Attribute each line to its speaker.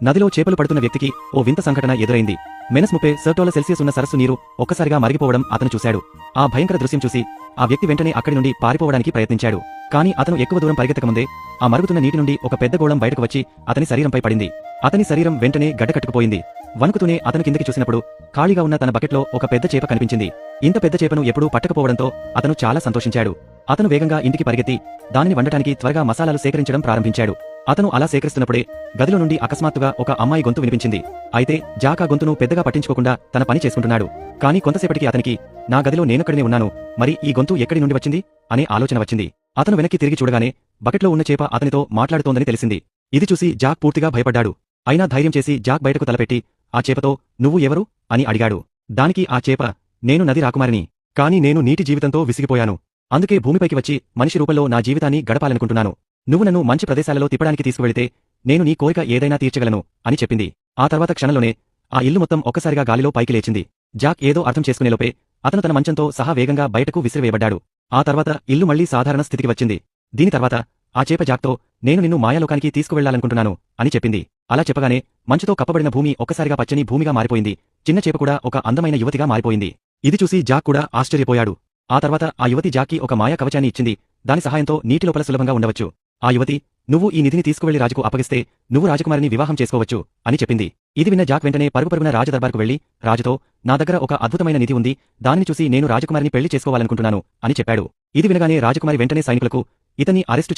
Speaker 1: నదిలో చేపలు పడుతున్న వ్యక్తికి ఓ వింత సంఘటన ఎదురైంది. -30°C ఉన్న సరస్సు నీరు ఒక్కసారిగా మరిగిపోవడం అతను చూశాడు. ఆ భయంకర దృశ్యం చూసి ఆ వ్యక్తి వెంటనే అక్కడి నుండి పారిపోవడానికి ప్రయత్నించాడు. కానీ అతను ఎక్కువ దూరం పరిగెత్తకముందే ఆ మరుగుతున్న నీటి నుండి ఒక పెద్ద గోళం బయటకు వచ్చి అతని శరీరంపై పడింది. అతని శరీరం వెంటనే గడ్డకట్టుకుపోయింది. వణుకుతూనే అతను కిందకి చూసినప్పుడు ఖాళీగా ఉన్న తన బకెట్లో ఒక పెద్ద చేప కనిపించింది. ఇంత పెద్ద చేపను ఎప్పుడూ పట్టకపోవడంతో అతను చాలా సంతోషించాడు. అతను వేగంగా ఇంటికి పరిగెత్తి దానిని వండటానికి త్వరగా మసాలాలు సేకరించడం ప్రారంభించాడు. అతను అలా సేకరిస్తున్నప్పుడే గదిలో నుండి అకస్మాత్తుగా ఒక అమ్మాయి గొంతు వినిపించింది. అయితే జాక్ ఆ గొంతును పెద్దగా పట్టించుకోకుండా తన పని చేసుకుంటున్నాడు. కానీ కొంతసేపటికి అతనికి నా గదిలో నేనొక్కడినే ఉన్నాను, మరి ఈ గొంతు ఎక్కడి నుండి వచ్చింది అనే ఆలోచన వచ్చింది. అతను వెనక్కి తిరిగి చూడగానే బకెట్లో ఉన్న చేప అతనితో మాట్లాడుతోందని తెలిసింది. ఇది చూసి జాక్ పూర్తిగా భయపడ్డాడు. అయినా ధైర్యం చేసి జాక్ బయటకు తలపెట్టి ఆ చేపతో నువ్వు ఎవరు అని అడిగాడు. దానికి ఆ చేప, నేను నది రాకుమారిని. కానీ నేను నీటి జీవితంతో విసిగిపోయాను. అందుకే భూమిపైకి వచ్చి మనిషి రూపంలో నా జీవితాన్ని గడపాలనుకుంటున్నాను. నువ్వు నన్ను మంచి ప్రదేశాలలో తిప్పడానికి తీసుకువెళితే నేను నీ కోరిక ఏదైనా తీర్చగలను అని చెప్పింది. ఆ తర్వాత క్షణంలోనే ఆ ఇల్లు మొత్తం ఒక్కసారిగా గాలిలో పైకి లేచింది. జాక్ ఏదో అర్థం చేసుకునేలోపే అతను తన మంచంతో సహా వేగంగా బయటకు విసిరివేయబడ్డాడు. ఆ తర్వాత ఇల్లు మళ్లీ సాధారణ స్థితికి వచ్చింది. దీని తర్వాత ఆ చేప జాక్తో నేను నిన్ను మాయాలోకానికి తీసుకువెళ్లాలనుకుంటున్నాను అని చెప్పింది. అలా చెప్పగానే మంచుతో కప్పబడిన భూమి ఒక్కసారిగా పచ్చని భూమిగా మారిపోయింది. చిన్న చేప కూడా ఒక అందమైన యువతిగా మారిపోయింది. ఇది చూసి జాక్ కూడా ఆశ్చర్యపోయాడు. ఆ తర్వాత ఆ యువతి జాక్కి ఒక మాయా కవచాన్ని ఇచ్చింది. దాని సహాయంతో నీటి లోపల సులభంగా ఉండవచ్చు. ఆ యువతి, నువ్వు ఈ నిధిని తీసుకువెళ్లి రాజుకు అప్పగిస్తే నువ్వు రాజకుమారిని వివాహం చేసుకోవచ్చు అని చెప్పింది. ఇది విన్న జాక్ వెంటనే పరుగుపరుగున రాజదర్బార్కు వెళ్లి రాజుతో, నా దగ్గర ఒక అద్భుతమైన నిధి ఉంది, దానిని చూసి నేను రాజకుమారిని పెళ్లి చేసుకోవాలనుకుంటున్నాను అని చెప్పాడు. ఇది వినగానే రాజకుమారి వెంటనే సైనికులకు ఇతన్ని అరెస్టు